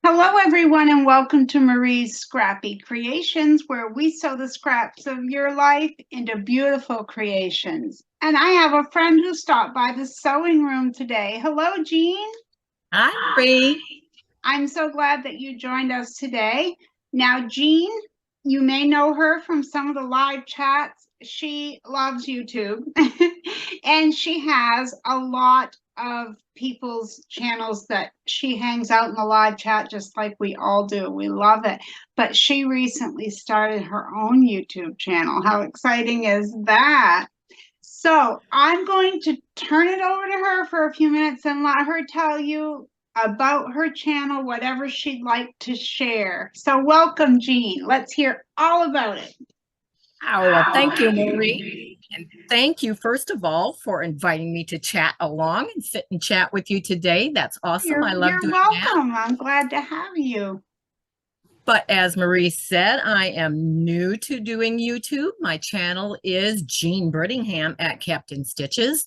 Hello, everyone, and welcome to Marie's Scrappy Creations, where we sew the scraps of your life into beautiful creations. And I have a friend who stopped by the sewing room today. Hello, Jean. Hi, Marie. I'm so glad that you joined us today. Now, Jean, you may know her from some of the live chats. She loves YouTube and she has a lot of people's channels that she hangs out in the live chat just like we all do. We love it. But she recently started her own YouTube channel. How exciting is that? So I'm going to turn it over to her for a few minutes and let her tell you about her channel, whatever she'd like to share. So welcome, Jean. Let's hear all about it. Oh, well, thank you, Marie. And thank you, first of all, for inviting me to chat along and sit and chat with you today. That's awesome. I love You're doing that. welcome. I'm glad to have you. But as Marie said, I am new to doing YouTube. My channel is Jean Brittingham at Captain Stitches.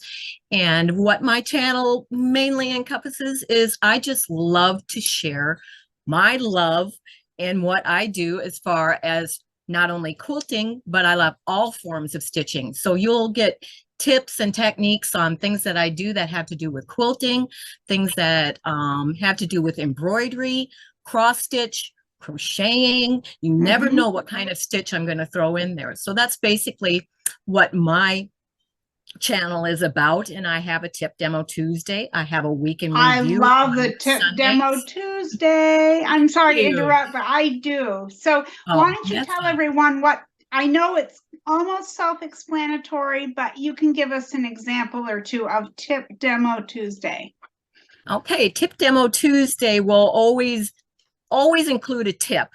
And what my channel mainly encompasses is I just love to share my love and what I do as far as not only quilting, but I love all forms of stitching. So you'll get tips and techniques on things that I do that have to do with quilting, things that have to do with embroidery, cross stitch, crocheting. You never know what kind of stitch I'm going to throw in there. So that's basically what my channel is about. And I have a tip demo Tuesday. I have a week in review. I love the tip demo Tuesday. I'm sorry to interrupt, but I do. So why don't you tell everyone what, I know it's almost self-explanatory, but you can give us an example or two of tip demo Tuesday. Okay, tip demo Tuesday will always include a tip,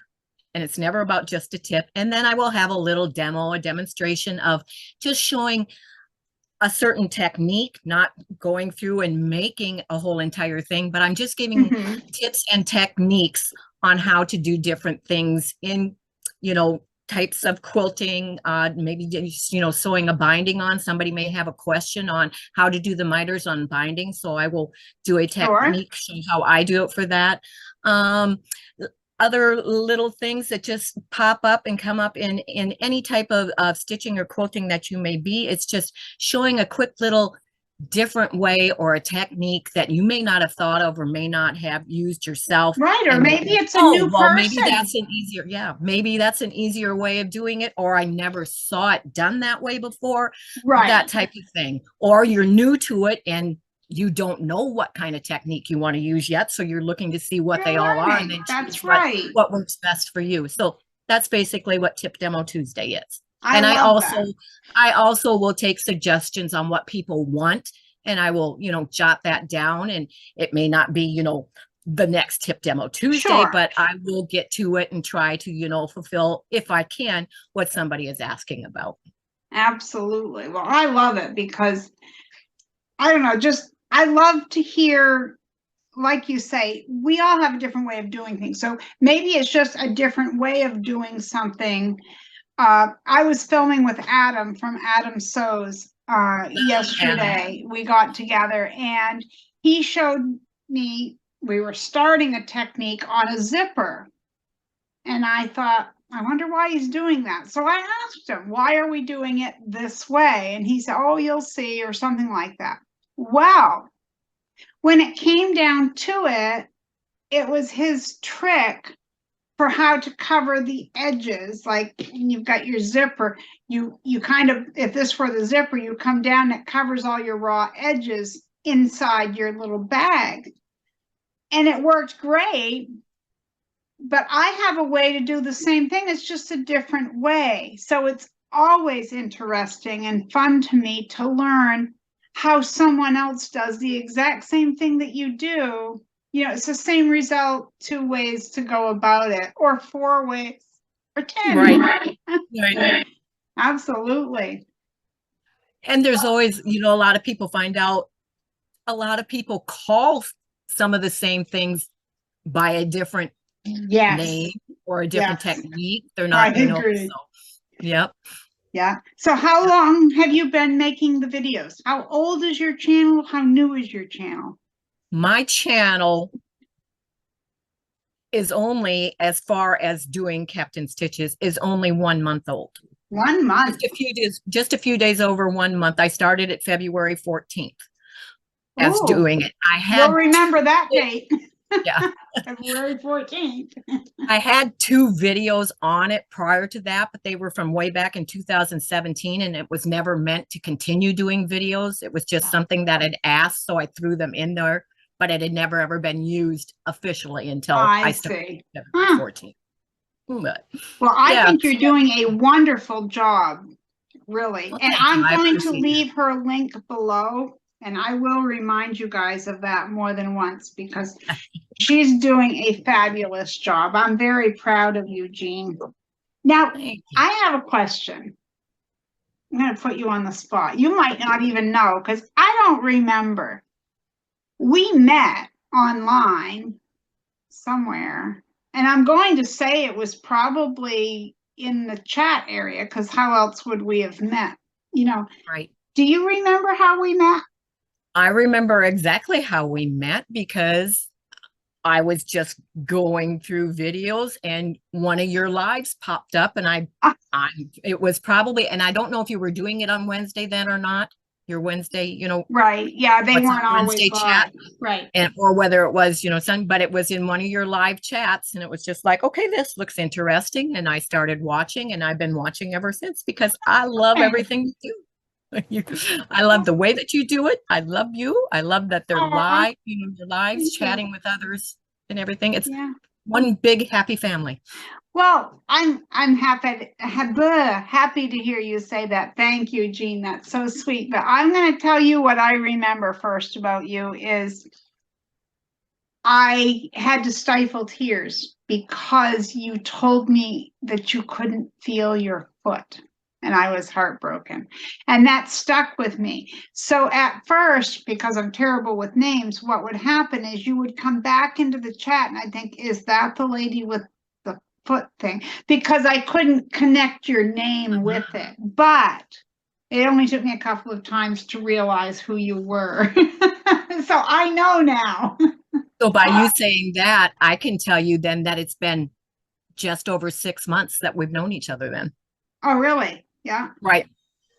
and it's never about just a tip. And then I will have a little demo, a demonstration of just showing a certain technique, not going through and making a whole entire thing, but I'm just giving tips and techniques on how to do different things in, types of quilting, maybe just, sewing a binding on. Somebody may have a question on how to do the miters on binding. So I will do a technique, show how I do it for that. Other little things that just pop up and come up in any type of stitching or quilting that you may be. It's just showing a quick little different way or a technique that you may not have thought of or may not have used yourself. Right, or maybe it's a new person. Maybe that's an easier, maybe that's an easier way of doing it, or I never saw it done that way before. Right. That type of thing. Or you're new to it and you don't know what kind of technique you want to use yet. So you're looking to see what they all are and then choose what works best for you. So that's basically what Tip Demo Tuesday is. I also will take suggestions on what people want, and I will, jot that down. And it may not be, the next Tip Demo Tuesday, but I will get to it and try to, fulfill, if I can, what somebody is asking about. Absolutely. Well, I love it because I don't know, I love to hear, like you say, we all have a different way of doing things. So maybe it's just a different way of doing something. I was filming with Adam from Adam Sews yesterday. We got together and he showed me, we were starting a technique on a zipper. And I thought, I wonder why he's doing that. So I asked him, why are we doing it this way? And he said, oh, you'll see, or something like that. Well, when it came down to it, it was his trick for how to cover the edges. Like when you've got your zipper, you kind of, if this were the zipper, you come down, it covers all your raw edges inside your little bag. And it worked great, but I have a way to do the same thing. It's just a different way. So it's always interesting and fun to me to learn how someone else does the exact same thing that you do. It's the same result, 2 ways to go about it, or 4 ways, or 10. Right. Absolutely. And there's always, a lot of people find out, a lot of people call some of the same things by a different name or a different technique. They're not, so, yep. Yeah. So how long have you been making the videos? How old is your channel? How new is your channel? My channel is only, as far as doing Captain Stitches, is only 1 month old. 1 month. Just a few days over 1 month. I started at February 14th as Ooh, doing it. you'll remember that date. Yeah. February 14th. I had 2 videos on it prior to that, but they were from way back in 2017, and it was never meant to continue doing videos. It was just something that I'd asked, so I threw them in there, but it had never ever been used officially until I started see. February 14th. But, well, I yeah, think you're doing a wonderful job, really. Well, and thank you. I'm I going to appreciate leave her link below, and I will remind you guys of that more than once because she's doing a fabulous job. I'm very proud of you, Jean. Now, Thank you. I have a question. I'm going to put you on the spot. You might not even know because I don't remember. We met online somewhere, and I'm going to say it was probably in the chat area because how else would we have met? You know, Right. do you remember how we met? I remember exactly how we met because I was just going through videos and one of your lives popped up, and it was probably, and I don't know if you were doing it on Wednesday then or not, your Wednesday, Right. Yeah, they weren't always Wednesday chat, right. or whether it was, but it was in one of your live chats, and it was just like, okay, this looks interesting. And I started watching, and I've been watching ever since because I love everything you do. I love the way that you do it. I love you. I love that they're live, your lives, chatting with others and everything. It's one big happy family. Well, I'm happy to hear you say that. Thank you, Jean. That's so sweet. But I'm going to tell you what I remember first about you is I had to stifle tears because you told me that you couldn't feel your foot. And I was heartbroken. And that stuck with me. So at first, because I'm terrible with names, what would happen is you would come back into the chat and I'd think, is that the lady with the foot thing? Because I couldn't connect your name with it. But it only took me a couple of times to realize who you were. So I know now. So by you saying that, I can tell you then that it's been just over 6 months that we've known each other then. Oh, really? Yeah. Right.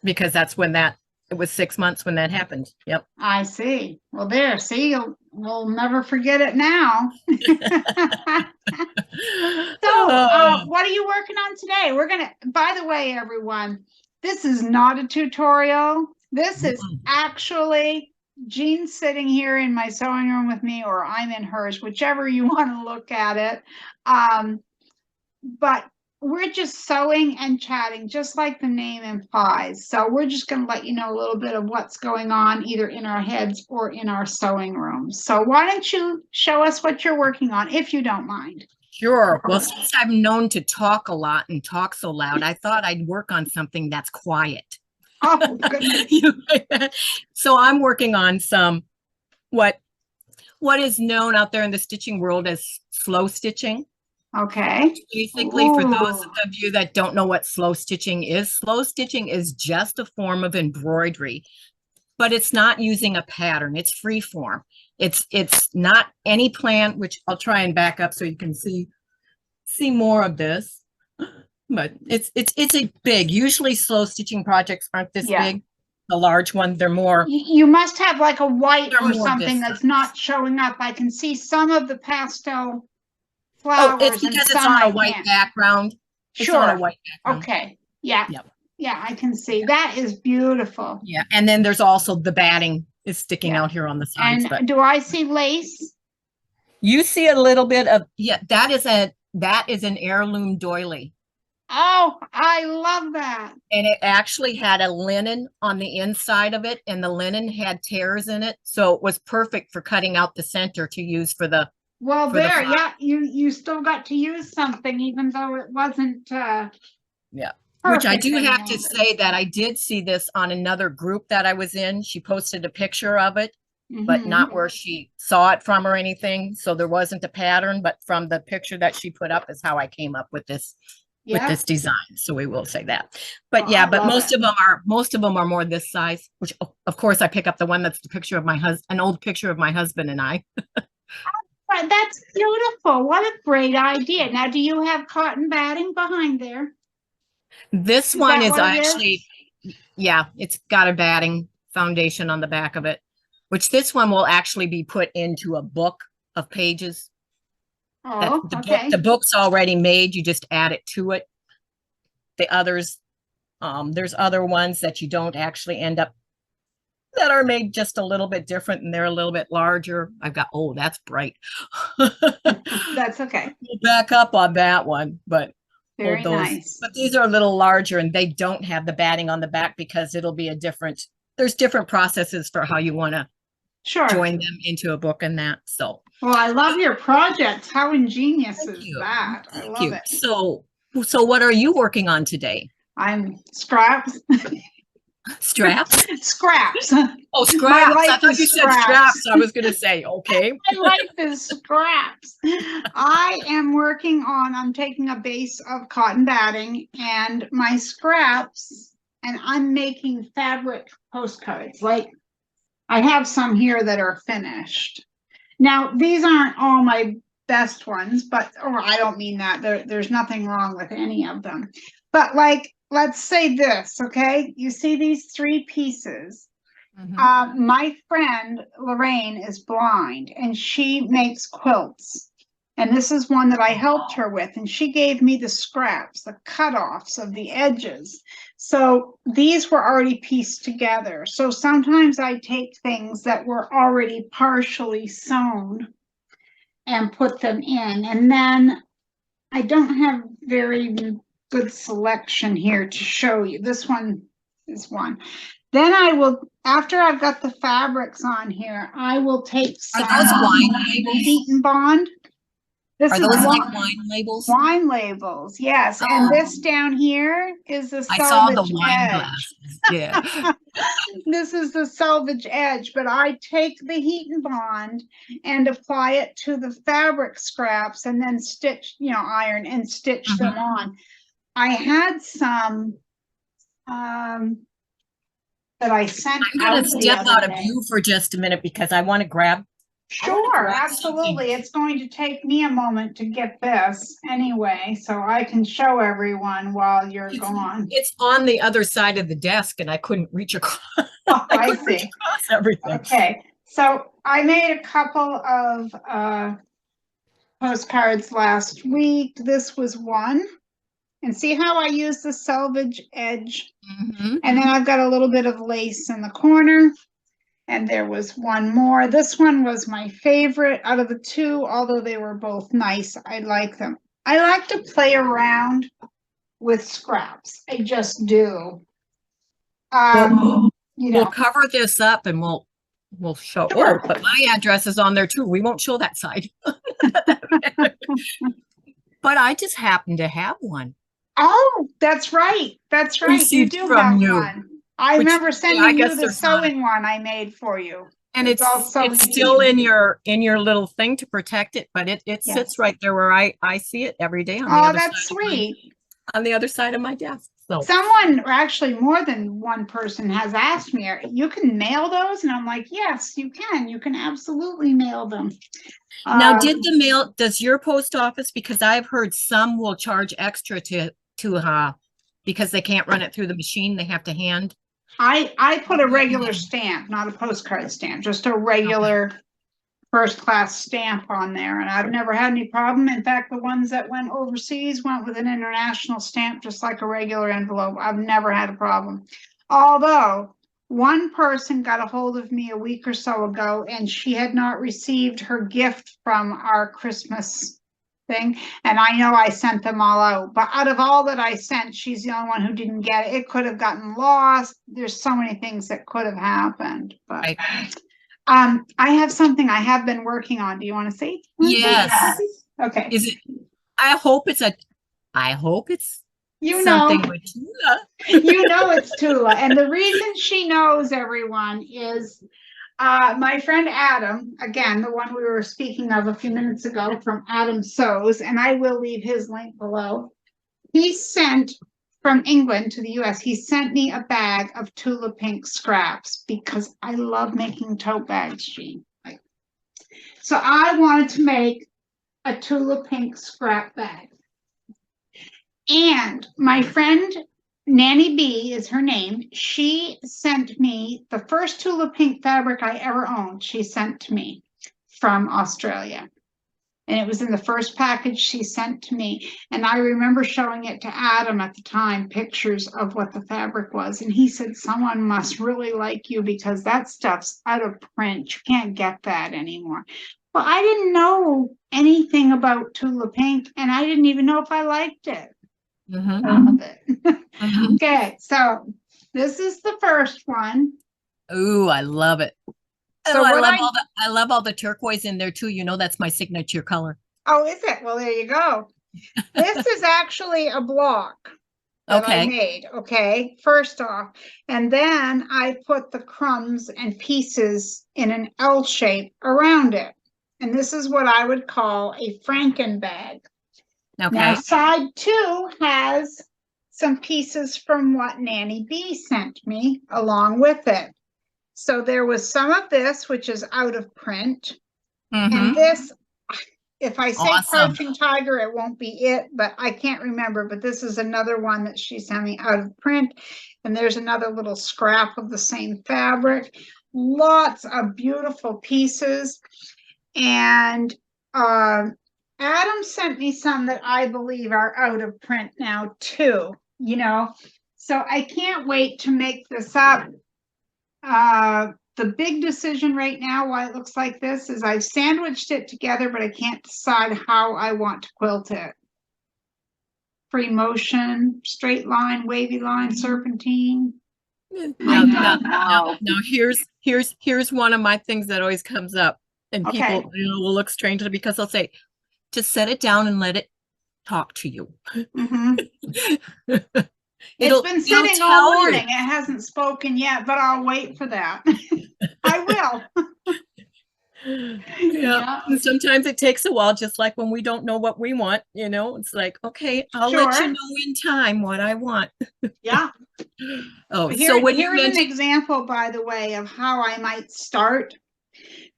Because that's when it was 6 months when that happened. Yep. I see. Well, there, see, we'll never forget it now. So, what are you working on today? By the way, everyone, this is not a tutorial. This is actually Jean sitting here in my sewing room with me, or I'm in hers, whichever you want to look at it. But we're just sewing and chatting, just like the name implies. So we're just going to let you know a little bit of what's going on either in our heads or in our sewing rooms. So why don't you show us what you're working on, if you don't mind? Sure. Well, since I'm known to talk a lot and talk so loud, I thought I'd work on something that's quiet. Oh, goodness. So I'm working on some what is known out there in the stitching world as slow stitching. Okay. Basically, for those of you that don't know what slow stitching is just a form of embroidery, but it's not using a pattern. It's free form. It's not any plan, which I'll try and back up so you can see more of this. But it's a big. Usually, slow stitching projects aren't this big. The large one, they're more. You must have like a white or something distant. that's not showing up. I can see some of the pastel flowers. Oh, it's because it's on a white background. Sure. It's on a white background. Okay. Yeah. Yep. Yeah, I can see. That is beautiful. Yeah, and then there's also the batting is sticking out here on the sides. And do I see lace? You see a little bit of, that is an heirloom doily. Oh, I love that. And it actually had a linen on the inside of it, and the linen had tears in it, so it was perfect for cutting out the center to use for the. Well, there, you still got to use something, even though it wasn't. Which I do have to say that I did see this on another group that I was in. She posted a picture of it, but not where she saw it from or anything. So there wasn't a pattern, but from the picture that she put up is how I came up with this. With this design, so we will say that. But but most of them are more this size, which of course I pick up the one that's the picture of my husband, an old picture of my husband and I. Right, that's beautiful. What a great idea. Now, do you have cotton batting behind there? This Is one that is what it actually, yeah, it's got a batting foundation on the back of it, which this one will actually be put into a book of pages. That Oh, the book, okay. the book's already made. You just add it to it. The others, there's other ones that you don't actually end up that are made just a little bit different and they're a little bit larger. I've got, oh, that's bright. That's okay. We'll back up on that one, but hold Very those. nice. But these are a little larger and they don't have the batting on the back because it'll be a different, there's different processes for how you want to Sure. join them into a book and that. So, Well, I love your project. How ingenious thank is you. that? I Thank love you. it. So what are you working on today? I'm scraps. Straps? Scraps. Oh, My scraps. I life thought is you said scraps. straps. I was going to say, okay. My life is scraps. I am working on, I'm taking a base of cotton batting and my scraps, and I'm making fabric postcards. Like I have some here that are finished. Now, these aren't all my best ones, but, or I don't mean that. There's nothing wrong with any of them. But like, let's say this, okay? You see these three pieces. My friend Lorraine is blind and she makes quilts. And this is one that I helped her with. And she gave me the scraps, the cutoffs of the edges. So these were already pieced together. So sometimes I take things that were already partially sewn and put them in. And then I don't have very good selection here to show you. This one is one. Then I will, after I've got the fabrics on here, I will take some Are those wine labels? heat and bond. This Are is those like wine, wine labels? wine labels, yes. And this down here is the I saw the selvage wine edge. glasses. Yeah. This is the selvage edge, but I take the heat and bond and apply it to the fabric scraps and then stitch, iron and stitch them on. I had some that I sent I'm out going to the step other out of day. view for just a minute because I want to grab. Sure, absolutely. It's going to take me a moment to get this anyway, so I can show everyone while you're gone. It's on the other side of the desk and I couldn't reach across. Oh, I I couldn't reach see. across everything. Okay, so I made a couple of postcards last week. This was one. And see how I use the selvage edge? And then I've got a little bit of lace in the corner. And there was one more. This one was my favorite out of the two, although they were both nice. I like them. I like to play around with scraps. I just do. We'll cover this up and we'll show. Sure. Oh, but my address is on there too. We won't show that side. But I just happen to have one. Oh, that's right. That's right. You do have one. I remember sending you the sewing one I made for you. And it's still in your little thing to protect it, but it sits right there where I see it every day on the other that's sweet. On the other side of my desk. So someone, or actually more than one person, has asked me, you can mail those? And I'm like, yes, you can. You can absolutely mail them. Now, does your post office, because I've heard some will charge extra to because they can't run it through the machine, they have to hand. I put a regular stamp, not a postcard stamp, just a regular first class stamp on there. And I've never had any problem. In fact, the ones that went overseas went with an international stamp, just like a regular envelope. I've never had a problem. Although one person got a hold of me a week or so ago and she had not received her gift from our Christmas thing. And I know I sent them all out, but out of all that I sent, she's the only one who didn't get it. It could have gotten lost. There's so many things that could have happened, but I have something I have been working on. Do you want to see? Yes. Okay. Is it? I hope it's something with Tula. It's Tula. And the reason she knows, everyone, is my friend Adam, again, the one we were speaking of a few minutes ago from Adam Sews, and I will leave his link below. He sent from England to the US, he sent me a bag of Tula pink scraps because I love making tote bags, Jean. So I wanted to make a Tula Pink scrap bag. And my friend Nanny B is her name. She sent me the first Tula Pink fabric I ever owned. She sent to me from Australia. And it was in the first package she sent to me. And I remember showing it to Adam at the time, pictures of what the fabric was. And he said, someone must really like you because that stuff's out of print. You can't get that anymore. Well, I didn't know anything about Tula Pink, and I didn't even know if I liked it. Of it. Okay, so this is the first one. Ooh, I love it. So Oh, I love all the turquoise in there too. You know, that's my signature color. Oh, is it? Well, there you go. This is actually a block that I made, okay, first off. And then I put the crumbs and pieces in an L shape around it. And this is what I would call a Franken bag. Okay. Now, side 2 has some pieces from what Nanny B sent me along with it. So there was some of this, which is out of print. And this, if I say Crouching Tiger, it won't be it, but I can't remember. But this is another one that she sent me out of print. And there's another little scrap of the same fabric. Lots of beautiful pieces. And Adam sent me some that I believe are out of print now too, you know. So I can't wait to make this up. The big decision right now, why it looks like this, is I've sandwiched it together, but I can't decide how I want to quilt it. Free motion, straight line, wavy line, serpentine. Now, here's one of my things that always comes up, and people will look strange because they'll say, just set it down and let it talk to you. It's been sitting all morning. It hasn't spoken yet, but I'll wait for that. I will. Yeah. And sometimes it takes a while, just like when we don't know what we want, you know, it's like, okay, I'll let you know in time what I want. Yeah. Oh, so when here's an example, by the way, of how I might start.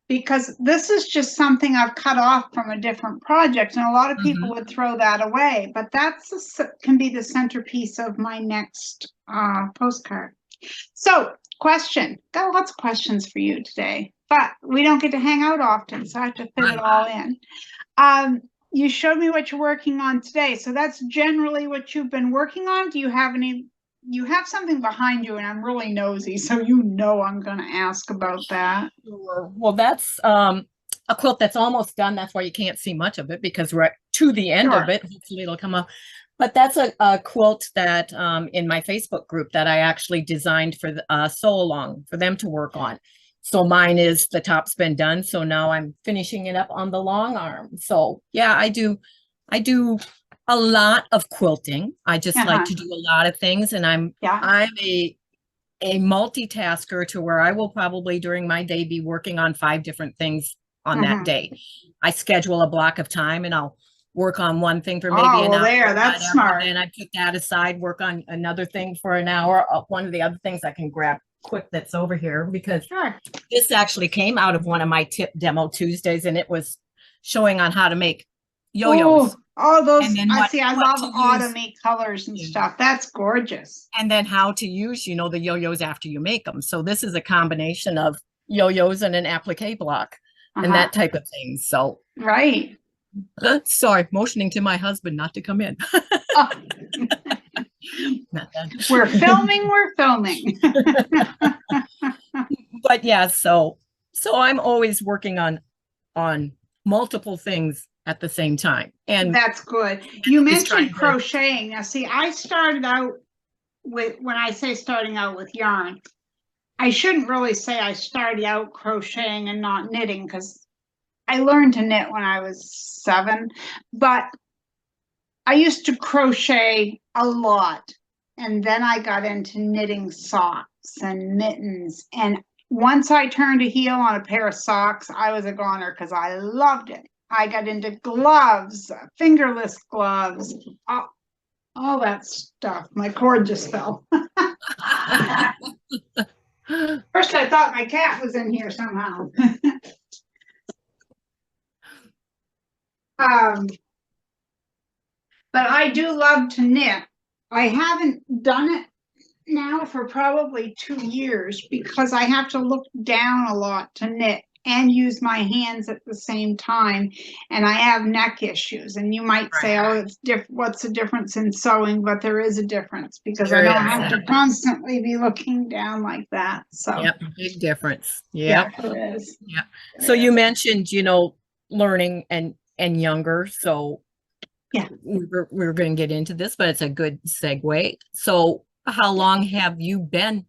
Because this is just something I've cut off from a different project, and a lot of people would throw that away, but that's can be the centerpiece of my next postcard. So, question. Got lots of questions for you today, but we don't get to hang out often, so I have to fit it all in. You showed me what you're working on today, so that's generally what you've been working on. Do you have any? You have something behind you, and I'm really nosy, so you know I'm going to ask about that. Sure. Well, that's a quilt that's almost done. That's why you can't see much of it because we're to the end of it. Hopefully it'll come up. But that's a quilt that in my Facebook group that I actually designed for Sew Along for them to work on. So mine is, the top's been done. So now I'm finishing it up on the long arm. So yeah, I do a lot of quilting. I just like to do a lot of things, and I'm a multitasker to where I will probably during my day be working on 5 different things on that day. I schedule a block of time and I'll work on one thing for maybe an hour. That's smart. And I put that aside, work on another thing for an hour. One of the other things I can grab quick that's over here, because this actually came out of one of my tip demo Tuesdays, and it was showing on how to make yo-yos. Oh, those, I love autumny colors and stuff. That's gorgeous. And then how to use, you know, the yo-yos after you make them. So this is a combination of yo-yos and an applique block and that type of thing. So right. Sorry, motioning to my husband not to come in. We're filming. But yeah, so I'm always working on multiple things at the same time. And that's good. You mentioned crocheting. Now, see, I started out with, when I say starting out with yarn, I shouldn't really say I started out crocheting and not knitting, because I learned to knit when I was 7, but I used to crochet a lot. And then I got into knitting socks and mittens. And once I turned a heel on a pair of socks, I was a goner because I loved it. I got into gloves, fingerless gloves, all that stuff. My cord just fell. First, I thought my cat was in here somehow. Um, but I do love to knit. I haven't done it now for probably 2 years because I have to look down a lot to knit and use my hands at the same time. And I have neck issues. And you might say, Right. oh, it's what's the difference in sewing? But there is a difference because I There don't is. have to constantly be looking down like that. So Yep, big difference. yeah, Yep. there is. Yep. There So you is. mentioned, learning and younger. So Yeah. we're going to get into this, but it's a good segue. So how long have you been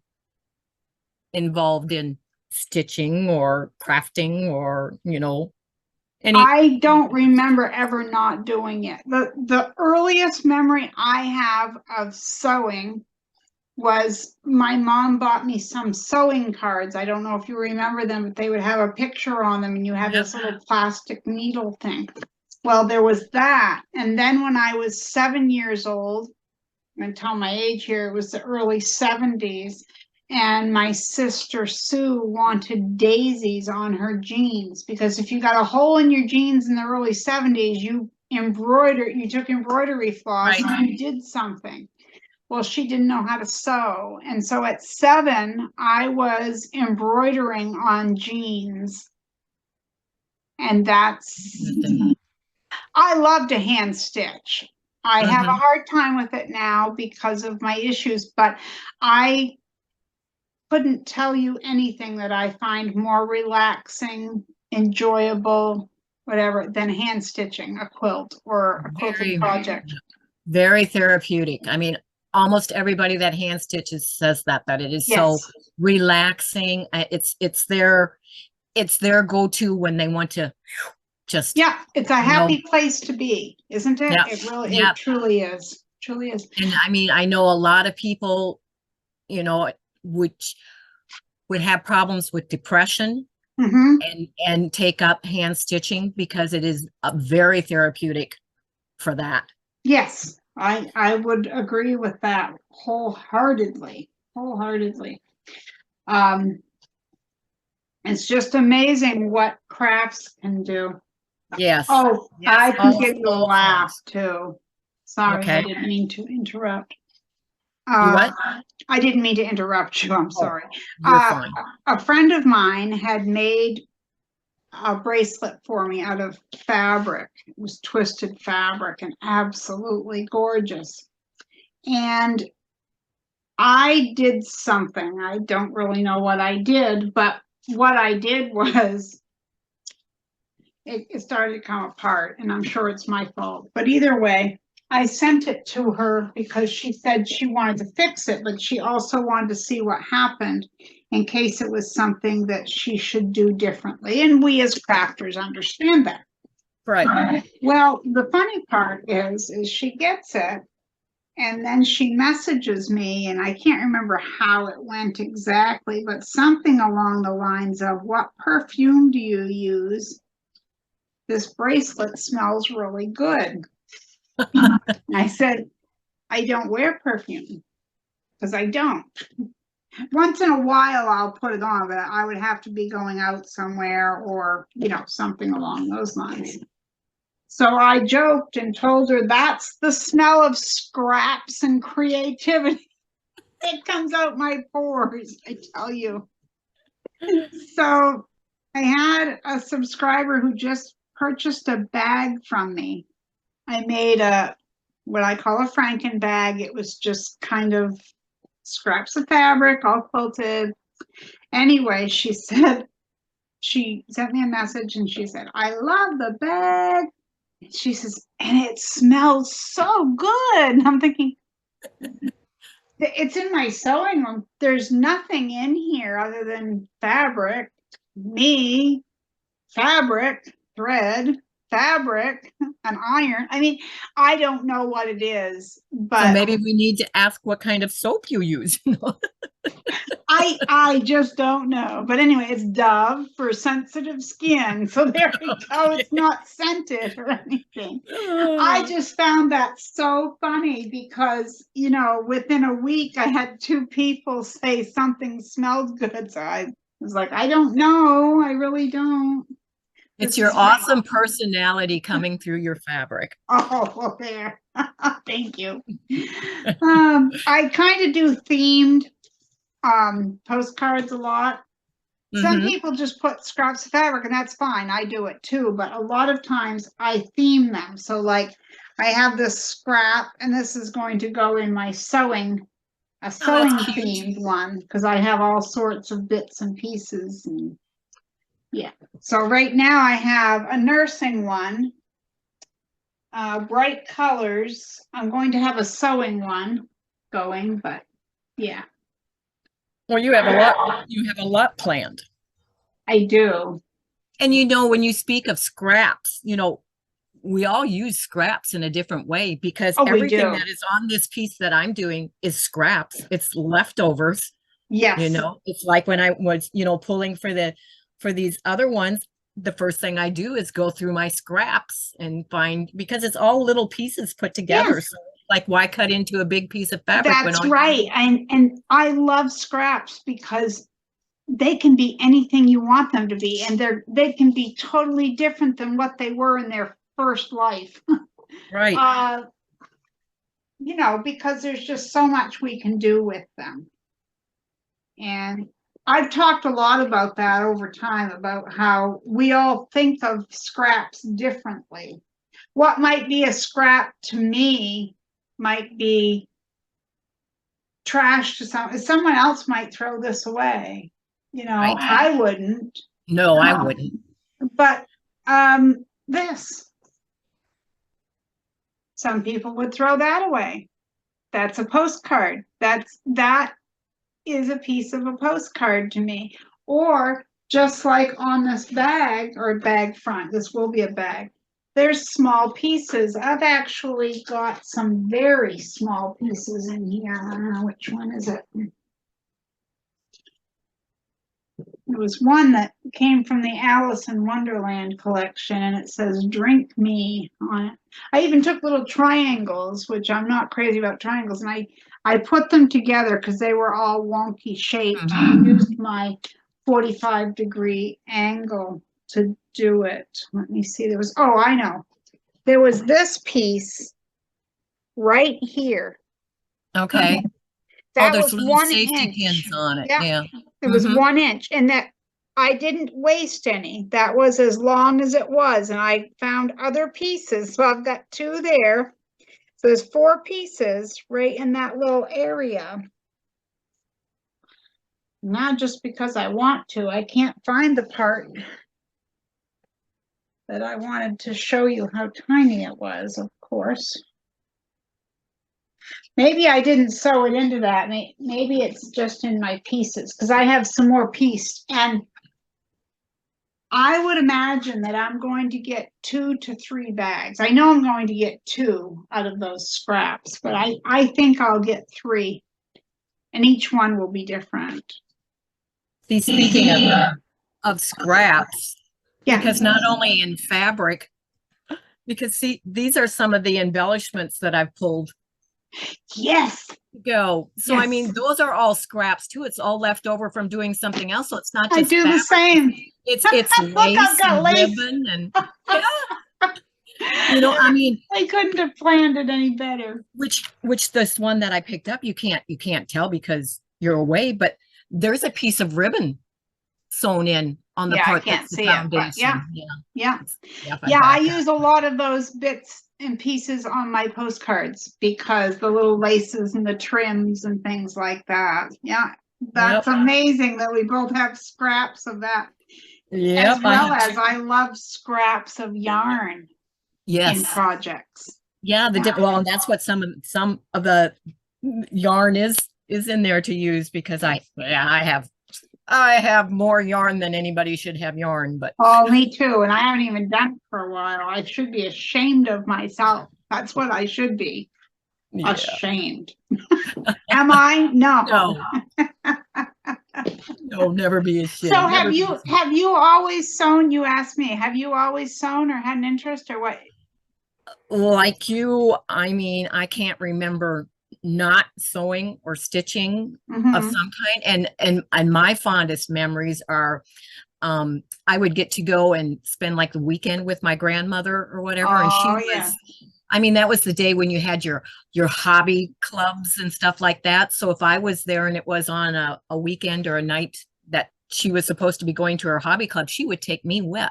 involved in stitching or crafting or, any? I don't remember ever not doing it. The earliest memory I have of sewing was my mom bought me some sewing cards. I don't know if you remember them, but they would have a picture on them and you had Yep. this little plastic needle thing. Well, there was that. And then when I was 7 years old, I'm going to tell my age here, it was the early 70s. And my sister Sue wanted daisies on her jeans because if you got a hole in your jeans in the early 70s, you took embroidery floss Right. and you did something. Well, she didn't know how to sew. And so at 7, I was embroidering on jeans. And I love to hand stitch. I have a Mhm. hard time with it now because of my issues, but I couldn't tell you anything that I find more relaxing, enjoyable, whatever, than hand stitching a quilt or a quilting Very, project. very therapeutic. I mean, almost everybody that hand stitches says that it is so Yes. relaxing. It's their go-to when they want to just, Yeah, it's a you know, happy place to be, isn't it? yeah, It yeah. truly is. Truly is. And I mean, I know a lot of people, which would have problems with depression Hmm. and take up hand stitching because it is very therapeutic for that. Yes, I would agree with that wholeheartedly. Wholeheartedly. Um, it's just amazing what crafts can do. Yes. Oh, Yes. I can Oh, give you a so laugh fun. too. Sorry, I Okay. didn't mean to interrupt. You Uh, what? I didn't mean to interrupt you. I'm Oh, sorry. you're Uh, fine. a friend of mine had made a bracelet for me out of fabric. It was twisted fabric and absolutely gorgeous. And I did something. I don't really know what I did, but what I did was it started to come apart, and I'm sure it's my fault. But either way, I sent it to her because she said she wanted to fix it, but she also wanted to see what happened in case it was something that she should do differently. And we as crafters understand that. Right. Well, the funny part is she gets it and then she messages me, and I can't remember how it went exactly, but something along the lines of, what perfume do you use? This bracelet smells really good. I said, I don't wear perfume because I don't. Once in a while, I'll put it on, but I would have to be going out somewhere or, something along those lines. So I joked and told her that's the smell of scraps and creativity. It comes out my pores, I tell you. So I had a subscriber who just purchased a bag from me. I made what I call a Franken bag. It was just kind of scraps of fabric, all quilted. Anyway, she sent me a message and she said, I love the bag. She says, and it smells so good. And I'm thinking, it's in my sewing room. There's nothing in here other than fabric, me, fabric, thread, fabric, an iron. I mean, I don't know what it is, So but maybe we need to ask what kind of soap you use. I just don't know. But anyway, it's Dove for sensitive skin. So there we go. It's not scented or anything. I just found that so funny because, within a week I had 2 people say something smelled good. So I was like, I don't know. I really don't. It's This your is my awesome personality coming through your fabric. Oh, well, there. Thank you. I kind of do themed postcards a lot. Some Hmm. people just put scraps of fabric, and that's fine. I do it too, but a lot of times I theme them. So, like, I have this scrap, and this is going to go in my sewing, a Oh, sewing that's cute. themed one, because I have all sorts of bits and pieces. And yeah. So, right now I have a nursing one, bright colors. I'm going to have a sewing one going, but yeah, Well, you have a lot planned. I do. And when you speak of scraps, we all use scraps in a different way because Oh, we everything do. that is on this piece that I'm doing is scraps. It's leftovers. Yes. It's like when I was, pulling for these other ones, the first thing I do is go through my scraps and find, because it's all little pieces put together. Yes, So like, why cut into a big piece of fabric when that's all right. And I love scraps because they can be anything you want them to be, and they can be totally different than what they were in their first life. right. Because there's just so much we can do with them. And I've talked a lot about that over time, about how we all think of scraps differently. What might be a scrap to me might be trash to someone else might throw this away. Right. I wouldn't. No, I wouldn't. But this, some people would throw that away. That's a postcard. That is a piece of a postcard to me. Or just like on this bag or bag front, this will be a bag. There's small pieces. I've actually got some very small pieces in here. I don't know which one is it. It was one that came from the Alice in Wonderland collection, and it says "Drink Me" on it. I even took little triangles, which I'm not crazy about triangles, and I put them together because they were all wonky shaped. I used my 45-degree angle to do it. Let me see. I know. There was this piece right here. Okay. That there's was little 1 safety pins inch. on it. Yeah. Yeah. It was 1 inch, and that I didn't waste any. That was as long as it was, and I found other pieces. So I've got two there. So there's 4 pieces right in that little area. Now, just because I want to, I can't find the part that I wanted to show you how tiny it was, of course. Maybe I didn't sew it into that. Maybe it's just in my pieces, because I have some more piece. And I would imagine that I'm going to get 2 to 3 bags. I know I'm going to get 2 out of those scraps, but I think I'll get 3. And each one will be different. See, speaking of scraps, Yeah. because not only in fabric, because see, these are some of the embellishments that I've pulled. Yes. So Yes. I mean, those are all scraps too. It's all left over from doing something else. So it's not I just do fabric. the same. It's Look, lace I've got and lace. ribbon and yeah. I mean, I couldn't have planned it any better. Which this one that I picked up, you can't tell because you're away, but there's a piece of ribbon sewn in on the part that's the foundation. Yeah. I use a lot of those bits and pieces on my postcards because the little laces and the trims and things like that. Yeah, that's amazing that we both have scraps of that. As well as I love scraps of yarn in projects. Yeah, well, and that's what some of the yarn is in there to use, because I have more yarn than anybody should have yarn, but oh, me too. And I haven't even done it for a while. I should be ashamed of myself. That's what I should be. Yeah. Ashamed. Am I? No. No, never be ashamed. So have you always sewn? You asked me, have you always sewn or had an interest, or what? Like you, I mean, I can't remember not sewing or stitching of some kind. And my fondest memories are I would get to go and spend like the weekend with my grandmother or whatever. And she Oh, was, yeah. I mean, that was the day when you had your hobby clubs and stuff like that. So if I was there and it was on a weekend or a night that she was supposed to be going to her hobby club, she would take me with.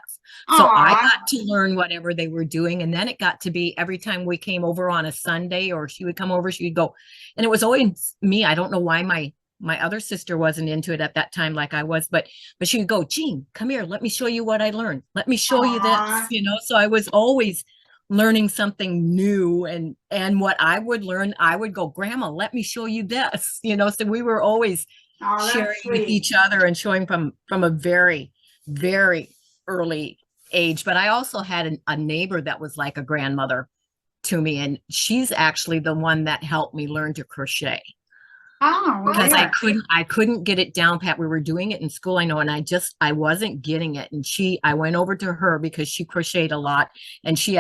So I Aw. got to learn whatever they were doing. And then it got to be every time we came over on a Sunday or she would come over, she'd go. And it was always me. I don't know why my other sister wasn't into it at that time like I was, but she would go, Jean, come here, let me show you what I learned. Let me show you this, Aw. you know. So I was always learning something new, and what I would learn, I would go, Grandma, let me show you this, you know. So we were always Oh, sharing that's with sweet. each other and showing from a very, very early age. But I also had a neighbor that was like a grandmother to me, and she's actually the one that helped me learn to crochet Oh, well, because there. I couldn't get it down pat. We were doing it in school, I know, and I wasn't getting it. And I went over to her because she crocheted a lot, and she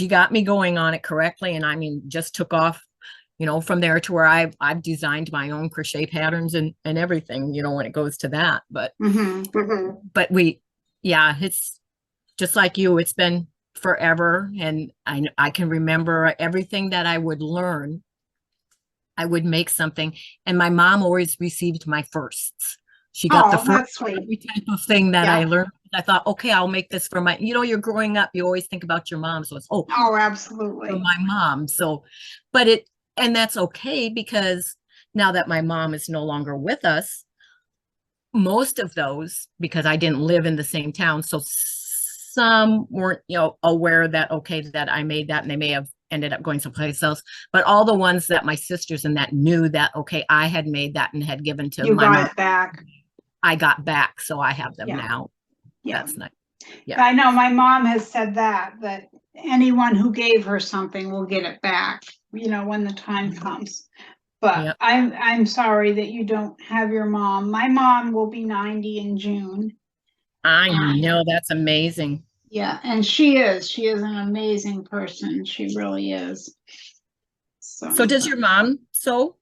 got me going on it correctly. And I mean, just took off, you know, from there to where I've designed my own crochet patterns and everything, you know, when it goes to that. But but yeah, it's just like you, it's been forever, and I can remember everything that I would learn. I would make something, and my mom always received my firsts. She got the Oh, first that's for sweet. every type of thing that I Yeah. learned. I thought, okay, I'll make this for my, you know, you're growing up, you always think about your mom. So it's, Oh, for absolutely. my mom. So, and that's okay because now that my mom is no longer with us, most of those, because I didn't live in the same town, so some weren't, you know, aware that, okay, that I made that, and they may have ended up going someplace else. But all the ones that my sisters and that knew that, okay, I had made that and had given to You my got mom, it back. I got back. So I have them Yeah. now. Yeah. That's nice. Yeah. I know my mom has said that anyone who gave her something will get it back, you know, when the time comes. But Yep. I'm sorry that you don't have your mom. My mom will be 90 in June. I know, that's amazing. Yeah, and she is an amazing person. She really is. So does your mom sew?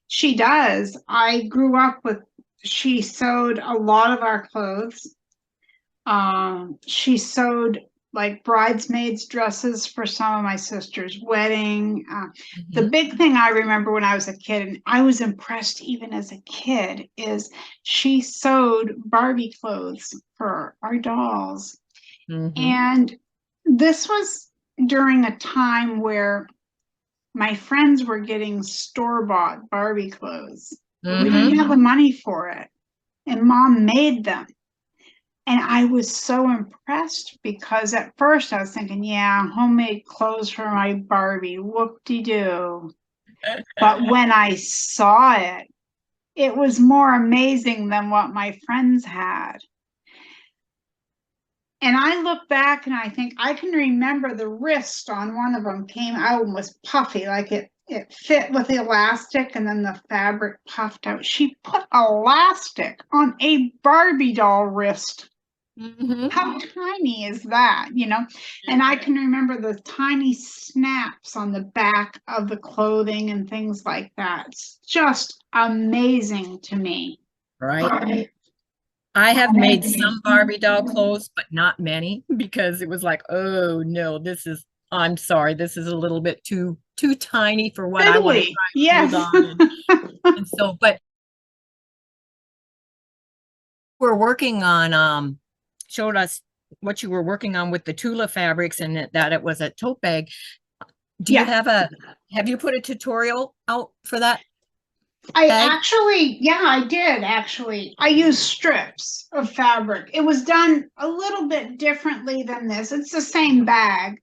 She does. I grew up with, she sewed a lot of our clothes. She sewed like bridesmaids dresses for some of my sister's wedding. The Mhm. big thing I remember when I was a kid, and I was impressed even as a kid, is she sewed Barbie clothes for our dolls. Mhm. And this was during a time where my friends were getting store-bought Barbie clothes. We didn't have the money for it, and Mom made them. And I was so impressed because at first I was thinking, yeah, homemade clothes for my Barbie, whoop-de-doo. But when I saw it, it was more amazing than what my friends had. And I look back and I think I can remember the wrist on one of them came out and was puffy, like it fit with the elastic, and then the fabric puffed out. She put elastic on a Barbie doll wrist. How tiny is that, you know? And I can remember the tiny snaps on the back of the clothing and things like that. It's just amazing to me. Right. I have made some Barbie doll clothes, but not many, because it was like, oh no, I'm sorry, this is a little bit too tiny for what I want to Fiddly, try and yes. hold on. And so, but we're working on showed us what you were working on with the Tula fabrics, and that it was a tote bag. Do you Yeah. have you put a tutorial out for that I bag? actually, yeah, I did actually. I used strips of fabric. It was done a little bit differently than this. It's the same bag.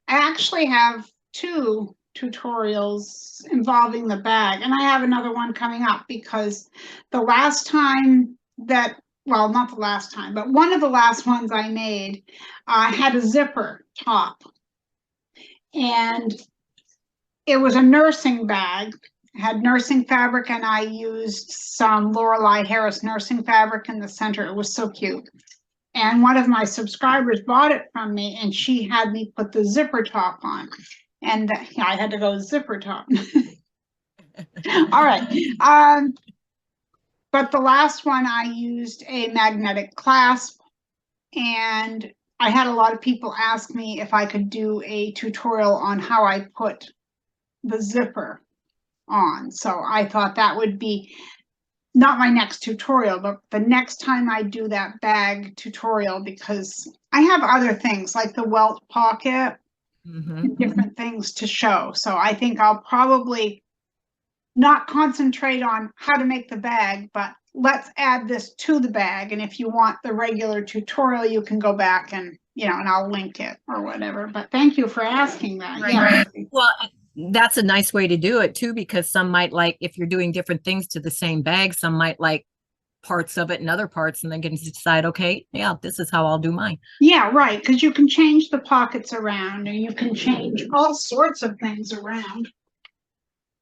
I actually have two tutorials involving the bag, and I have another one coming up because the last time that, well, not the last time, but one of the last ones I made had a zipper top, and it was a nursing bag. It had nursing fabric, and I used some Lorelei Harris nursing fabric in the center. It was so cute. And one of my subscribers bought it from me, and she had me put the zipper top on. And I had to go zipper top. All right. But the last one I used a magnetic clasp, and I had a lot of people ask me if I could do a tutorial on how I put the zipper on. So I thought that would be not my next tutorial, but the next time I do that bag tutorial, because I have other things like the welt pocket and different things to show. So I think I'll probably not concentrate on how to make the bag, but let's add this to the bag. And if you want the regular tutorial, you can go back and, and I'll link it or whatever. But thank you for asking that. Right. Yeah. Well, that's a nice way to do it too, because some might like, if you're doing different things to the same bag, some might like parts of it and other parts, and then can decide, okay, yeah, this is how I'll do mine. Yeah, right. Because you can change the pockets around and you can change all sorts of things around.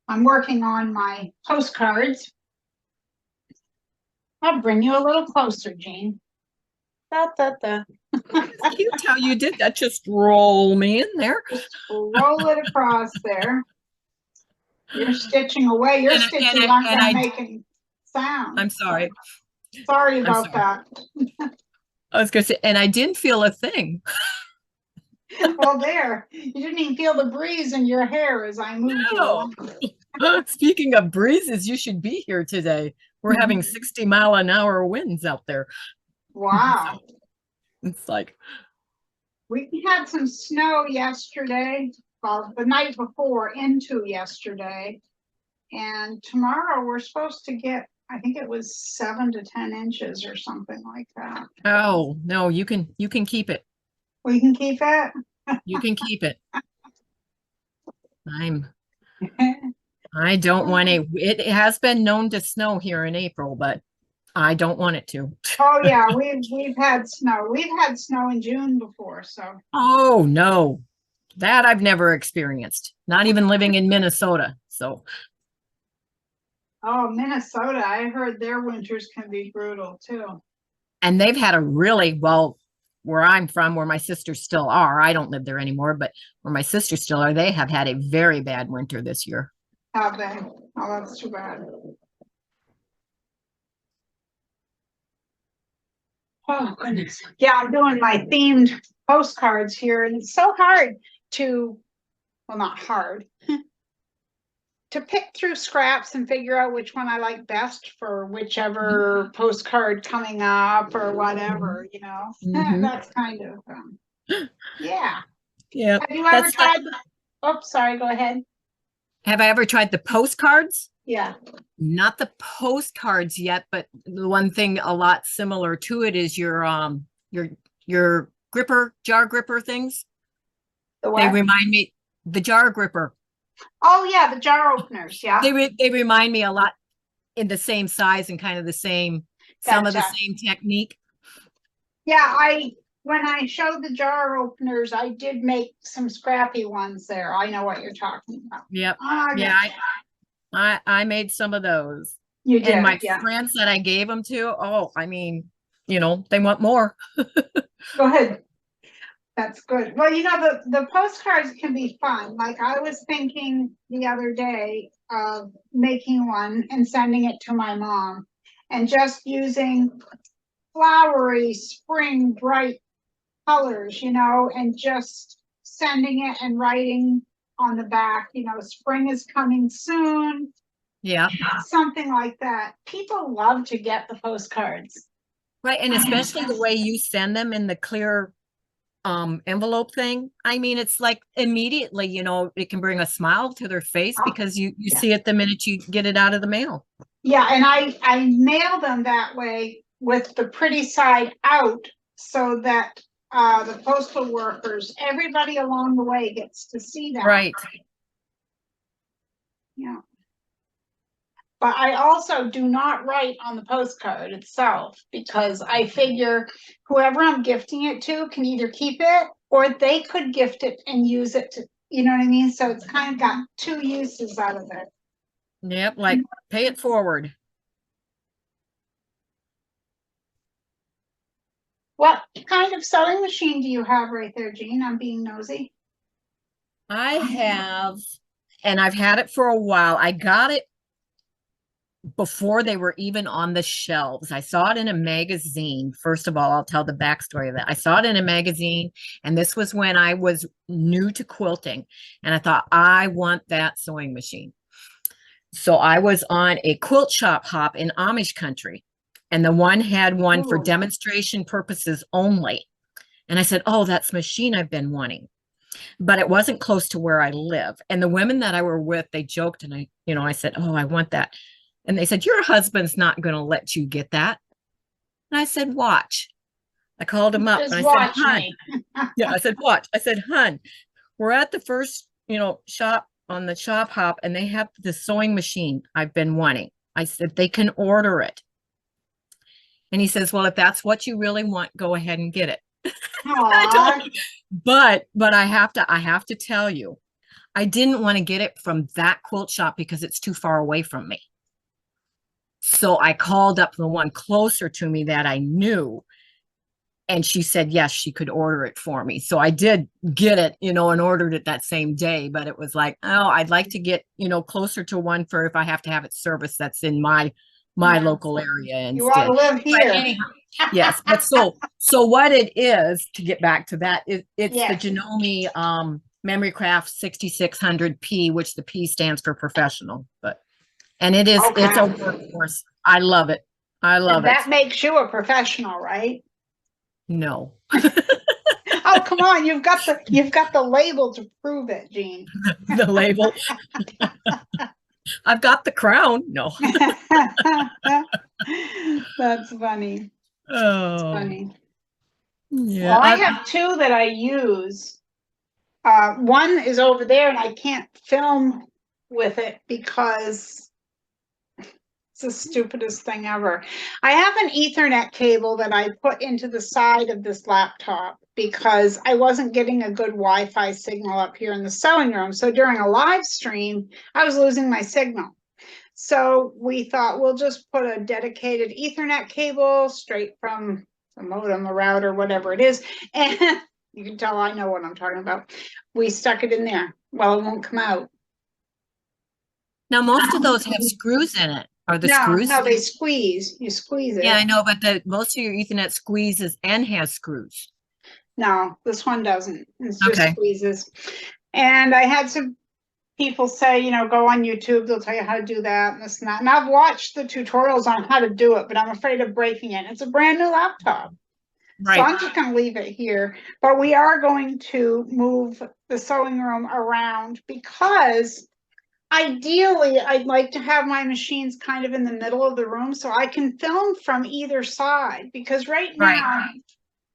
I'm working on my postcards. I'll bring you a little closer, Jean. Cute how you did that. Just roll me in there. Just roll it across there. You're stitching away. Your stitches aren't making sound. I'm sorry. Sorry about that. I was going to say, and I didn't feel a thing. Well, there. You didn't even feel the breeze in your hair as I moved you along. Speaking of breezes, you should be here today. We're having 60-mile-an-hour winds out there. Wow. So it's like, we had some snow yesterday, well, the night before into yesterday. And tomorrow we're supposed to get, I think it was 7 to 10 inches or something like that. oh no, you can keep it. We can keep it. You can keep it. I don't want it has been known to snow here in April, but I don't want it to. Oh yeah, we've had snow. We've had snow in June before, so. Oh no, that I've never experienced. Not even living in Minnesota. So. Oh, Minnesota, I heard their winters can be brutal too. And they've had a really, well, where I'm from, where my sisters still are, I don't live there anymore, but where my sisters still are, they have had a very bad winter this year. Have they? Oh, that's too bad. Oh, goodness. Yeah, I'm doing my themed postcards here, and it's so hard to, well, not hard, to pick through scraps and figure out which one I like best for whichever postcard coming up or whatever, That's kind of, yeah. Yeah. Have you ever tried, sorry, go ahead. Have I ever tried the postcards? Yeah. Not the postcards yet, but the one thing a lot similar to it is your gripper, jar gripper things. The what? They remind me, the jar gripper. Oh yeah, the jar openers. Yeah. They remind me a lot in the same size and kind of the same, some of the same technique. Yeah, when I showed the jar openers, I did make some scrappy ones there. I know what you're talking about. Yep. Yeah, I made some of those. You did. And my friends that I gave them to, oh, I mean, they want more. Go ahead. That's good. Well, the postcards can be fun. Like I was thinking the other day of making one and sending it to my mom and just using flowery, spring, bright colors, and just sending it and writing on the back, spring is coming soon. Yeah. Something like that. People love to get the postcards. Right. And especially the way you send them in the clear envelope thing. I mean, it's like immediately, it can bring a smile to their face because you see it the minute you get it out of the mail. Yeah. And I mail them that way with the pretty side out so that the postal workers, everybody along the way gets to see that. Right. Yeah. But I also do not write on the postcard itself because I figure whoever I'm gifting it to can either keep it or they could gift it and use it to, you know what I mean? So it's kind of got two uses out of it. Yep, like pay it forward. What kind of sewing machine do you have right there, Jean? I'm being nosy. I have, and I've had it for a while. I got it before they were even on the shelves. I saw it in a magazine. First of all, I'll tell the backstory of that. I saw it in a magazine, and this was when I was new to quilting. And I thought, I want that sewing machine. So I was on a quilt shop hop in Amish country, and the one had one for Ooh. demonstration purposes only. And I said, oh, that's the machine I've been wanting. But it wasn't close to where I live. And the women that I were with, they joked, and I said, oh, I want that. And they said, your husband's not going to let you get that. And I said, watch. I called him up Just and I watch said, hun. me. Yeah, I said, watch. I said, hun, we're at the first, shop on the shop hop, and they have the sewing machine I've been wanting. I said, they can order it. And he says, well, if that's what you really want, go ahead and get it. Aw. But I have to tell you, I didn't want to get it from that quilt shop because it's too far away from me. So I called up the one closer to me that I knew, and she said, yes, she could order it for me. So I did get it, and ordered it that same day, but it was like, oh, I'd like to get, closer to one for if I have to have it serviced that's in my local area You want instead. to live But here. anyhow, yes. But so what it is, to get back to that, it's Yes. the Janome Memory Craft 6600P, which the P stands for professional. And it's a Okay. workhorse. I love it. I love That it. makes you a professional, right? No. Oh, come on. You've got the label to prove it, Jean. The label. I've got the crown. No. That's funny. Oh. Funny. Yeah. Well, I have two that I use. One is over there, and I can't film with it because it's the stupidest thing ever. I have an Ethernet cable that I put into the side of this laptop because I wasn't getting a good Wi-Fi signal up here in the sewing room. So during a live stream, I was losing my signal. So we thought we'll just put a dedicated Ethernet cable straight from the modem, the router, whatever it is. And you can tell I know what I'm talking about. We stuck it in there. Well, it won't come out. Now, most of those have screws in it. Are the No, screws? no, they squeeze. You squeeze it. Yeah, I know, but most of your Ethernet squeezes and has screws. No, this one doesn't. It's just Okay. squeezes. And I had some people say, go on YouTube, they'll tell you how to do that and this and that. And I've watched the tutorials on how to do it, but I'm afraid of breaking it. It's a brand new laptop. Right. So I'm just going to leave it here. But we are going to move the sewing room around because ideally I'd like to have my machines kind of in the middle of the room so I can film from either side. Because right now,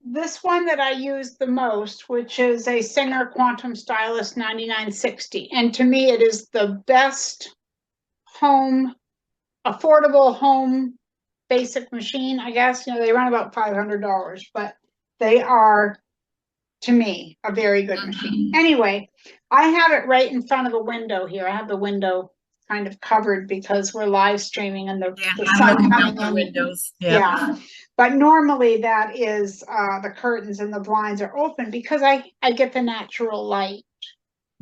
this one that I use the most, which is a Singer Quantum Stylus 9960. And to me, it is the best affordable home basic machine, I guess. They run about $500, but they are, to me, a very good machine. Anyway, I have it right in front of a window here. I have the window kind of covered because we're live streaming and the sun coming in. Windows. Yeah. But normally that is the curtains and the blinds are open because I get the natural light.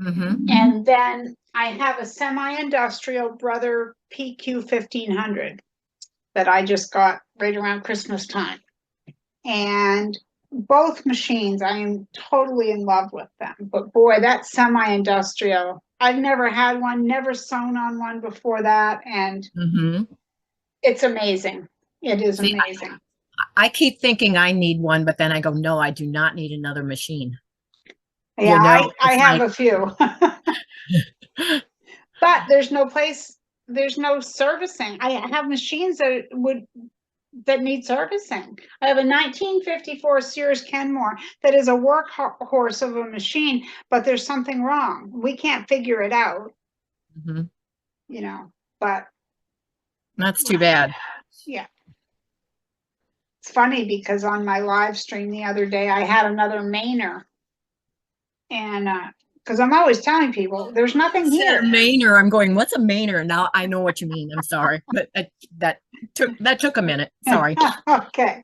Mm-hmm. And then I have a semi-industrial Brother PQ 1500 that I just got right around Christmas time. And both machines, I am totally in love with them. But boy, that semi-industrial, I've never had one, never sewn on one before that. And it's amazing. It is amazing. I keep thinking I need one, but then I go, no, I do not need another machine. Yeah, I have a few. But there's no servicing. I have machines that need servicing. I have a 1954 Sears Kenmore that is a workhorse of a machine, but there's something wrong. We can't figure it out. But that's too bad. Yeah. It's funny because on my live stream the other day, I had another Mainer. And because I'm always telling people there's nothing here. Mainer. I'm going, what's a Mainer? Now I know what you mean. I'm sorry. But that took a minute. Sorry. Okay.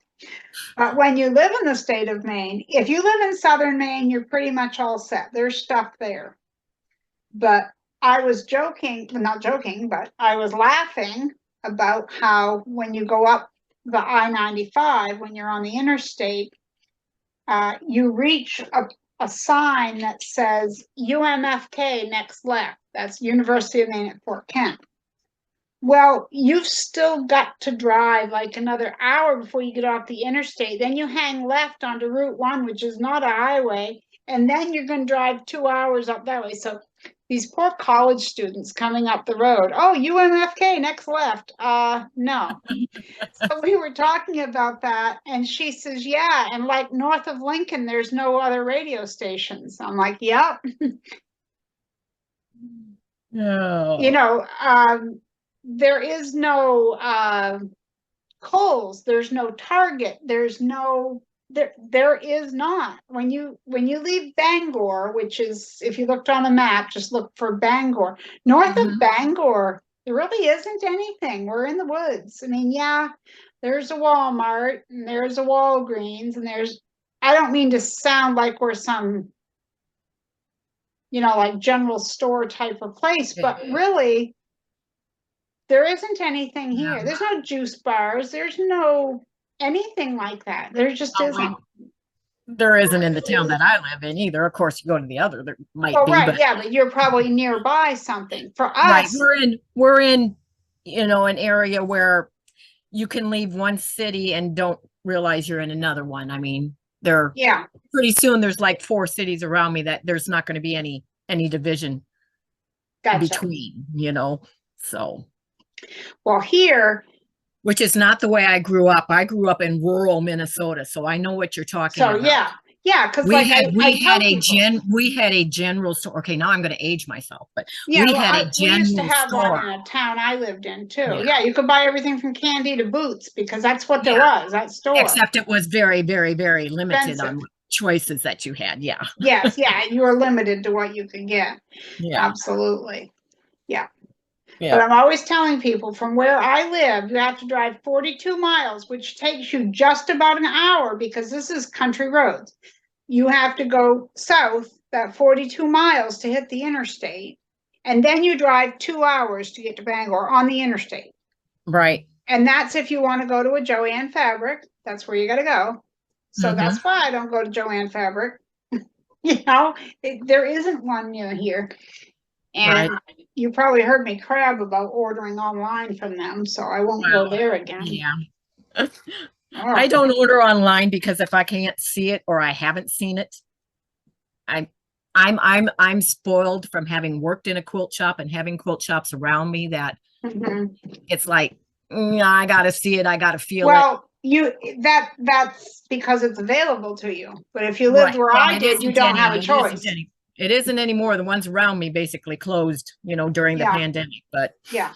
When you live in the state of Maine, if you live in southern Maine, you're pretty much all set. There's stuff there. But I was joking, not joking, but I was laughing about how when you go up the I-95, when you're on the interstate, you reach a sign that says UMFK next left. That's University of Maine at Fort Kent. Well, you've still got to drive like another hour before you get off the interstate. Then you hang left onto Route 1, which is not a highway, and then you're going to drive 2 hours up that way. So these poor college students coming up the road, oh, UMFK, next left. No. So we were talking about that, and she says, yeah, and like north of Lincoln, there's no other radio stations. I'm like, yep. No. You know, there is no Kohl's, there's no Target, there's no there is not. When you leave Bangor, which is, if you looked on a map, just look for Bangor. North of Bangor, there really isn't anything. We're in the woods. I mean, yeah, there's a Walmart and there's a Walgreens and there's, I don't mean to sound like we're some, you know, like general store type of place, but really there isn't anything here. Yeah. There's no juice bars. There's no anything like that. There just isn't. There isn't in the town that I live in either. Of course, you go to the other, there might Oh, be, right, but yeah, but you're probably nearby something. For right, us, we're in, you know, an area where you can leave one city and don't realize you're in another one. I mean, there yeah, pretty soon there's like 4 cities around me that there's not going to be any division gotcha. between, you know. So, Well, here, which is not the way I grew up. I grew up in rural Minnesota, so I know what you're talking so about. yeah, because We like had I tell people, we had a general store. Okay, now I'm going to age myself, but yeah, we well, had a we used to general have one store. in a town I lived in too. Yeah. Yeah, you could buy everything from candy to boots because that's what there Yeah. was, that store. Except it was very, very, very limited Expensive. on choices that you had. Yeah. Yes, yeah, you were limited to what you could get. Yeah. Absolutely. Yeah. But Yeah. I'm always telling people from where I live, you have to drive 42 miles, which takes you just about an hour because this is country roads. You have to go south that 42 miles to hit the interstate. And then you drive 2 hours to get to Bangor on the interstate. Right. And that's if you want to go to a Joann Fabric. That's where you got to go. So that's why I don't go to Joann Fabric. You know, there isn't one near here. And you probably heard me crab about ordering online from them, so I won't go there again. Yeah. Oh. I don't order online because if I can't see it or I haven't seen it, I'm spoiled from having worked in a quilt shop and having quilt shops around me that it's like, I gotta see it, I gotta feel it. Well, that's because it's available to you. But if you lived where I did, you don't have a choice. It isn't anymore. The ones around me basically closed, you know, during the pandemic, but yeah.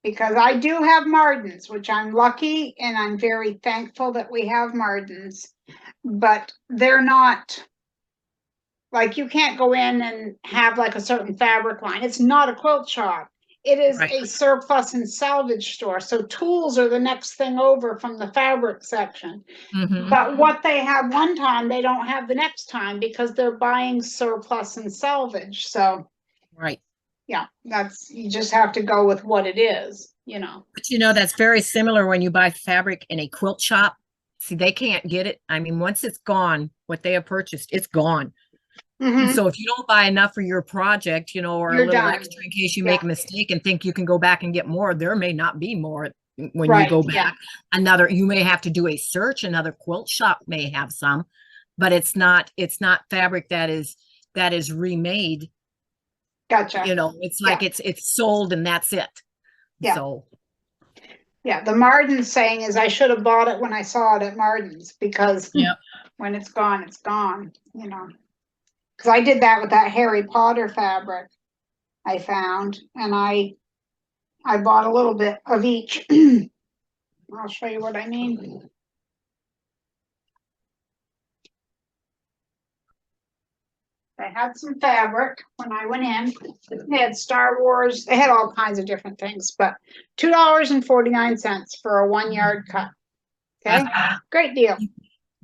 Because I do have Mardens, which I'm lucky and I'm very thankful that we have Mardens, but they're not like, you can't go in and have like a certain fabric line. It's not a quilt shop. It is a surplus and salvage store. So tools are the next thing over from the fabric section. But what they have one time, they don't have the next time because they're buying surplus and salvage. So, yeah, you just have to go with what it is, you know. But you know, that's very similar when you buy fabric in a quilt shop. See, they can't get it. I mean, once it's gone, what they have purchased, it's gone. So if you don't buy enough for your project, you know, or You're a little done. extra in case you make a mistake and think you can go back and get more, there may not be more when you go back. You may have to do a search. Another quilt shop may have some, but it's not fabric that is remade. Gotcha. You know, it's like it's sold and that's it. Yeah. So yeah, the Marden saying is I should have bought it when I saw it at Marden's because when it's gone, you know. Because I did that with that Harry Potter fabric I found, and I bought a little bit of each. I'll show you what I mean. They had some fabric when I went in. They had Star Wars. They had all kinds of different things, but $2.49 for a 1 yard cut. Okay, great deal.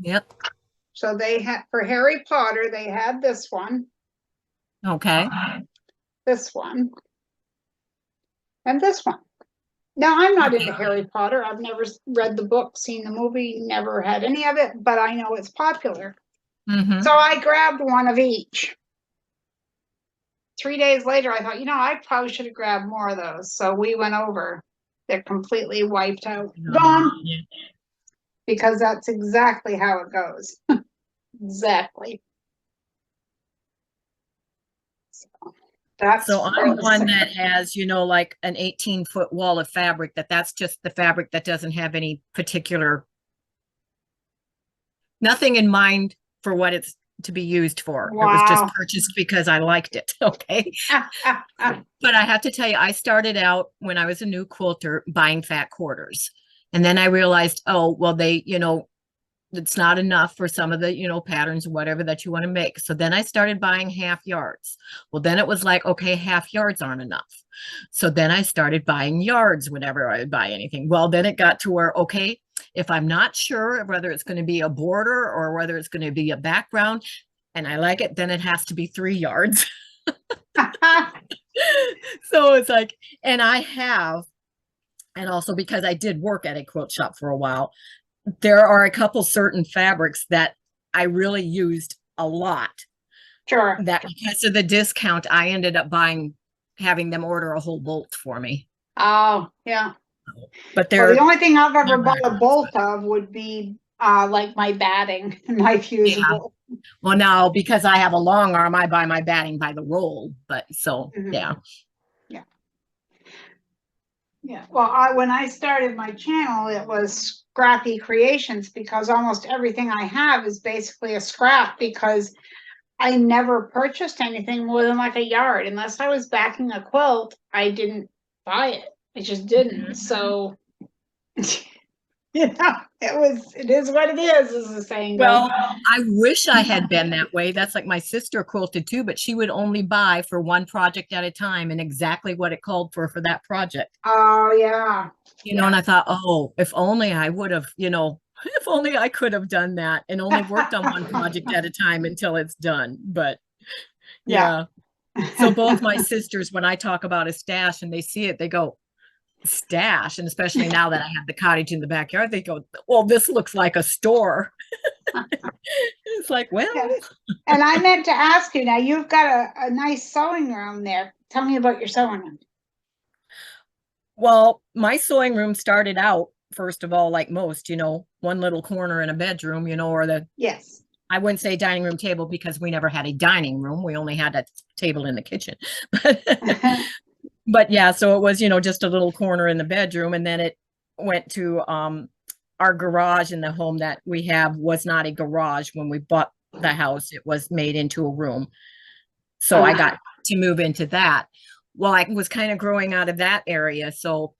Yep. So they had, for Harry Potter, they had this one. Okay. This one. than this one. Now, I'm not into Okay. Harry Potter. I've never read the book, seen the movie, never had any of it, but I know it's popular. Mhm. So I grabbed one of each. 3 days later, I thought, I probably should have grabbed more of those. So we went over. They're completely wiped out. Gone. Yeah. Because that's exactly how it goes. Exactly. So that's So I'm one that has, like an 18-foot wall of fabric, that's just the fabric that doesn't have any particular, nothing in mind for what it's to be used for. It was just wow. purchased because I liked it. Okay. But I have to tell you, I started out when I was a new quilter buying fat quarters. And then I realized, oh, well, it's not enough for some of the, patterns, whatever that you want to make. So then I started buying half yards. Well, then it was like, okay, half yards aren't enough. So then I started buying yards whenever I would buy anything. Well, then it got to where, okay, if I'm not sure whether it's going to be a border or whether it's going to be a background and I like it, then it has to be 3 yards. So it's like, and also because I did work at a quilt shop for a while, there are a couple certain fabrics that I really used a lot. Sure. That because of the discount, I ended up having them order a whole bolt for me. Oh, yeah. But Well, the only thing I've ever they're bought a backwards, bolt of would be like my batting, my fusible. well, now because I have a long arm, I buy my batting by the roll. But so Mhm. yeah. Yeah. Well, when I started my channel, it was scrappy creations because almost everything I have is basically a scrap because I never purchased anything more than like a yard. Unless I was backing a quilt, I didn't buy it. I just didn't. So it is what it is, as the saying goes. Well, I wish I had been that way. That's like my sister quilted too, but she would only buy for one project at a time and exactly what it called for that project. Oh, yeah. And I thought, oh, if only I would have, if only I could have done that and only worked on one project at a time until it's done. But yeah. So both my sisters, when I talk about a stash and they see it, they go, stash. And especially now that I have the cottage in the backyard, they go, well, this looks like a store. It's like, well. And I meant to ask you, now you've got a nice sewing room there. Tell me about your sewing room. Well, my sewing room started out, first of all, like most, one little corner in a bedroom, or yes. I wouldn't say dining room table because we never had a dining room. We only had a table in the kitchen. But yeah, so it was, just a little corner in the bedroom. And then it went to our garage in the home that we have was not a garage when we bought the house. It was made into a room. So I got to move into that. Well, I was kind of growing out of that area. So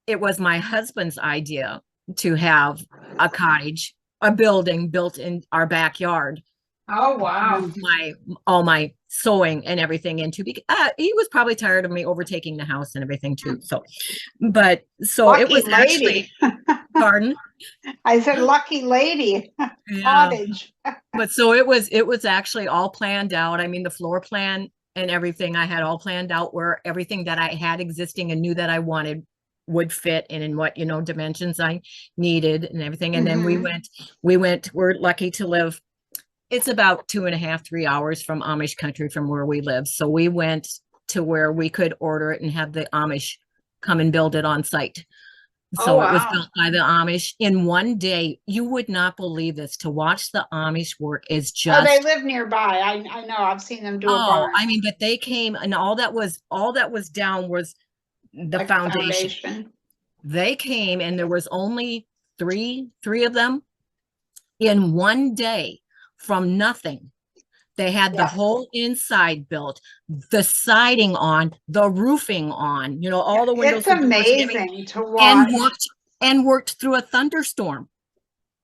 it was my husband's idea to have a cottage, a building built in our backyard. Oh, wow. Move all my sewing and everything into, he was probably tired of me overtaking the house and everything too. So, Lucky it was lady. Pardon? I said, lucky lady. Yeah. Cottage. But so it was actually all planned out. I mean, the floor plan and everything I had all planned out where everything that I had existing and knew that I wanted would fit and in what, dimensions I needed and everything. And then we're lucky to live. It's about 2.5, 3 hours from Amish country from where we live. So we went to where we could order it and have the Amish come and build it on site. So it was built by the Amish in one day. You would not believe this. To watch the Amish work is just. Oh, they live nearby. I know. I've seen them do a barn. I mean, but they came and all that was down was the Like foundation. They came and there was only three of them in one day from nothing. They had the whole inside built, the siding on, the roofing on, all the windows. It's amazing to watch. And worked through a thunderstorm.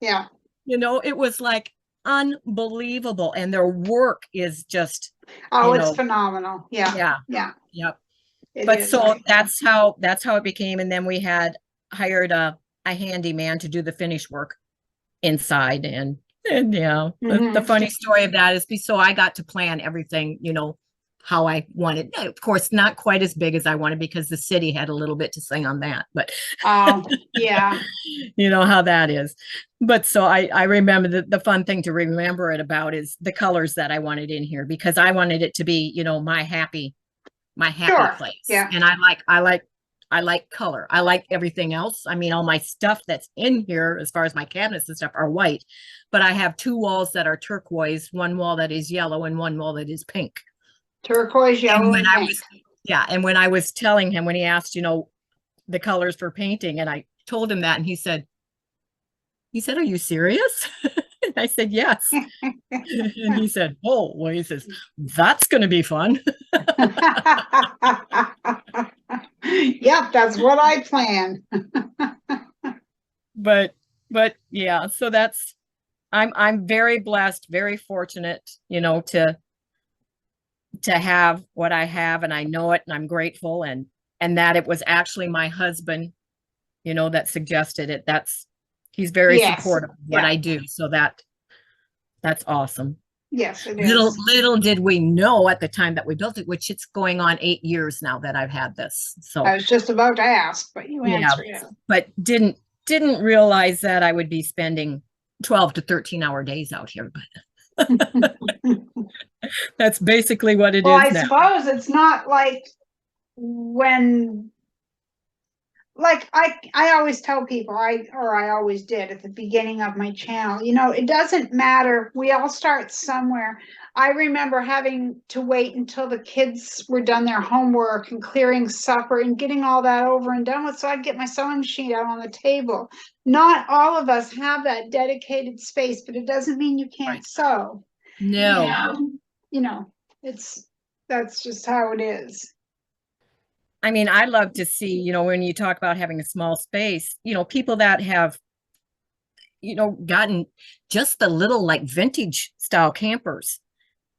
Yeah. It was like unbelievable. And their work is just. Oh, it's phenomenal. Yeah. Yeah. Yep. But so that's how it became. And then we had hired a handyman to do the finish work inside and yeah, the funny story of that is so I got to plan everything, how I wanted. Of course, not quite as big as I wanted because the city had a little bit to say on that, but Oh, yeah. you know how that is. But so I remember the fun thing to remember it about is the colors that I wanted in here because I wanted it to be, you know, my happy Sure. place. Yeah. And I like color. I like everything else. I mean, all my stuff that's in here, as far as my cabinets and stuff, are white, but I have two walls that are turquoise, one wall that is yellow, and one wall that is pink. Turquoise, And yellow, when and I pink. was, yeah, and when I was telling him, when he asked, you know, the colors for painting, and I told him that, and he said, "Are you serious?" And I said, "Yes." And he said, "Oh, well," he says, "That's going to be fun." Yep, that's what I plan. But yeah, so that's I'm very blessed, very fortunate, you know, to have what I have, and I know it, and I'm grateful, and that it was actually my husband, you know, that suggested it. He's very Yes. supportive of what Yeah. I do, so that's awesome. Yes, it Little is. little did we know at the time that we built it, which it's going on 8 years now that I've had this. I So was just about to ask, but you yeah, answered it. but didn't realize that I would be spending 12 to 13-hour days out here, but that's basically what it Well, is I now. suppose it's not like when, like I always tell people, I always did at the beginning of my channel, you know, it doesn't matter. We all start somewhere. I remember having to wait until the kids were done their homework and clearing supper and getting all that over and done with, so I'd get my sewing machine out on the table. Not all of us have that dedicated space, but it doesn't mean you can't Right. sew. No. And, you know, that's just how it is. I mean, I love to see, you know, when you talk about having a small space, you know, people that have, you know, gotten just the little like vintage style campers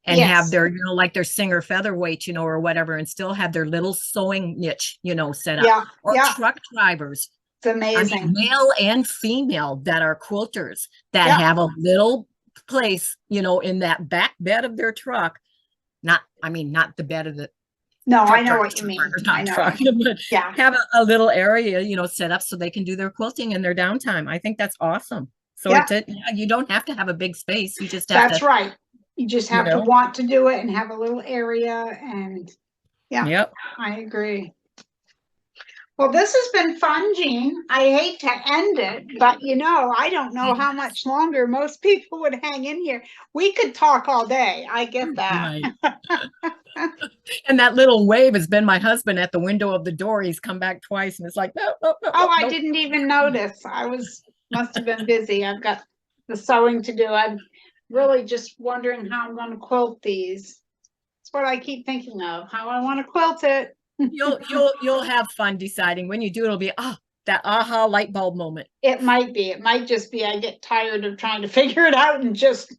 and have Yes. their, you know, like their Singer featherweight, you know, or whatever, and still have their little sewing niche, you know, set up. Yeah. Or Yeah. truck drivers. It's I mean, amazing. male and female that are quilters that Yeah. have a little place, you know, in that back bed of their truck. Not, I mean, not the bed of the No, I truck know drivers, what you truck mean. drivers, I not know. truck, but Yeah. have a little area, you know, set up so they can do their quilting in their downtime. I think that's awesome. So Yeah. yeah, you don't have to have a big space. You just have That's to, right. You just you have to know, want to do it and have a little area, and yeah, yep. I agree. Well, this has been fun, Jean. I hate to end it, but you know, I don't know how much longer most people would hang in here. We could talk all day. I get that. Right. And that little wave has been my husband at the window of the door. He's come back twice and it's like, no, no, no, Oh, no, I no. didn't even notice. Must have been busy. I've got the sewing to do. I'm really just wondering how I'm going to quilt these. That's what I keep thinking of, how I want to quilt it. You'll have fun deciding when you do. It'll be that aha light bulb moment. It might be. It might just be I get tired of trying to figure it out and just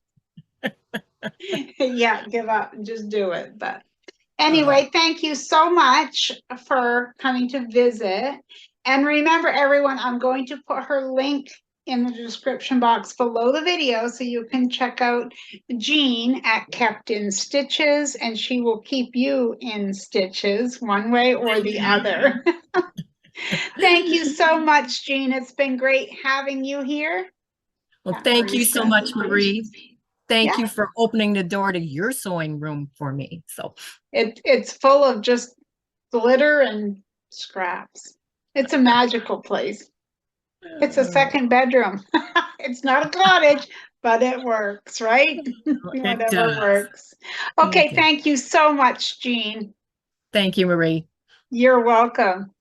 yeah, give up and just do it. But anyway, thank you so much for coming to visit. And remember, everyone, I'm going to put her link in the description box below the video so you can check out Jean at Kept in Stitches, and she will keep you in stitches one way or the other. Thank you so much, Jean. It's been great having you here. Well, thank you so much, Marie. Thank you for opening the door to your sewing room for me. So it's full of just glitter and scraps. It's a magical place. It's a second bedroom. It's not a cottage, but it works, right? Whatever works. Okay, thank you so much, Jean. Thank you, Marie. You're welcome.